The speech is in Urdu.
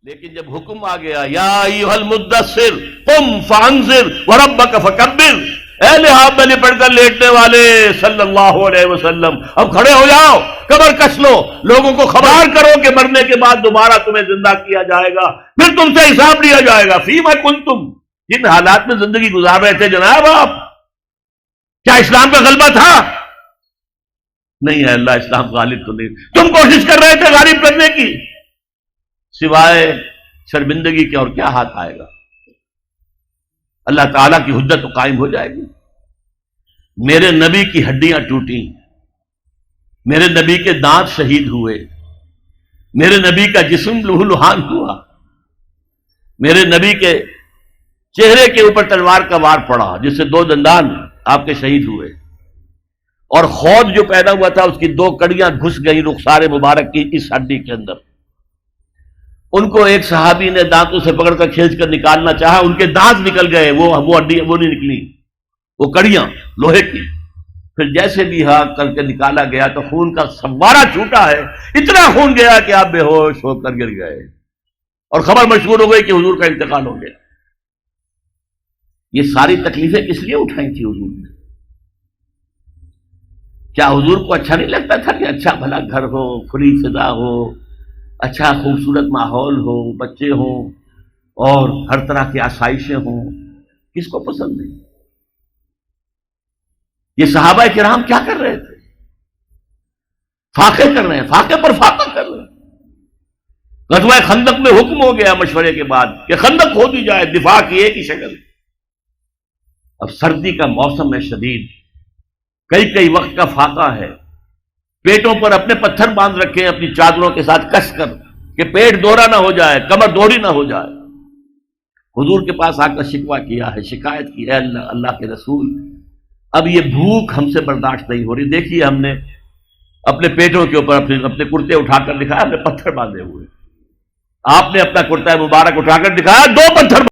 لیکن جب حکم آ گیا یا ایھا المدثر قم فانذر وربک فکبر، اے لحاف میں لپٹ کر لیٹنے والے صلی اللہ علیہ وسلم، اب کھڑے ہو جاؤ، کمر کس لو، لوگوں کو خبر کرو کہ مرنے کے بعد دوبارہ تمہیں زندہ کیا جائے گا، پھر تم سے حساب لیا جائے گا۔ فیما کنتم، جن حالات میں زندگی گزار رہے تھے جناب آپ، کیا اسلام کا غلبہ تھا؟ نہیں ہے اللہ، اسلام غالب تو نہیں۔ تم کوشش کر رہے تھے غالب کرنے کی، سوائے شرمندگی کے اور کیا ہاتھ آئے گا؟ اللہ تعالیٰ کی حجت تو قائم ہو جائے گی۔ میرے نبی کی ہڈیاں ٹوٹیں، میرے نبی کے دانت شہید ہوئے، میرے نبی کا جسم لہو لہان ہوا، میرے نبی کے چہرے کے اوپر تلوار کا وار پڑا جس سے 2 دندان آپ کے شہید ہوئے، اور خود جو پیدا ہوا تھا اس کی 2 کڑیاں گھس گئی رخسار مبارک کی اس ہڈی کے اندر۔ ان کو ایک صحابی نے دانتوں سے پکڑ کر کھینچ کر نکالنا چاہا، ان کے دانت نکل گئے، وہ ہڈی وہ نہیں نکلی، وہ کڑیاں لوہے کی۔ پھر جیسے بھی کر کے نکالا گیا تو خون کا فوارہ چھوٹا ہے، اتنا خون گیا کہ آپ بے ہوش ہو کر گر گئے، اور خبر مشہور ہو گئی کہ حضور کا انتقال ہو گیا۔ یہ ساری تکلیفیں کس لیے اٹھائی تھی حضور نے؟ کیا حضور کو اچھا نہیں لگتا تھا کہ اچھا بھلا گھر ہو، کھلی فضا ہو، اچھا خوبصورت ماحول ہو، بچے ہوں اور ہر طرح کی آسائشیں ہوں؟ کس کو پسند نہیں؟ یہ صحابہ کرام کیا کر رہے تھے؟ فاقے کر رہے ہیں، فاقے پر فاقہ کر رہے ہیں۔ غزوہ خندق میں حکم ہو گیا مشورے کے بعد کہ خندق کھودی جائے، دفاع کی ایک ہی شکل۔ اب سردی کا موسم ہے شدید، کئی وقت کا فاقہ ہے، پیٹوں پر اپنے پتھر باندھ رکھے ہیں اپنی چادروں کے ساتھ کس کر کہ پیٹ دوہرا نہ ہو جائے، کمر دوہری نہ ہو جائے۔ حضور کے پاس آ کر شکوہ کیا ہے، شکایت کی، اے اللہ کے رسول، اب یہ بھوک ہم سے برداشت نہیں ہو رہی، دیکھیے ہم نے اپنے پیٹوں کے اوپر اپنے کرتے اٹھا کر دکھایا، ہم نے پتھر باندھے ہوئے، آپ نے اپنا کرتا مبارک اٹھا کر دکھایا 2 پتھر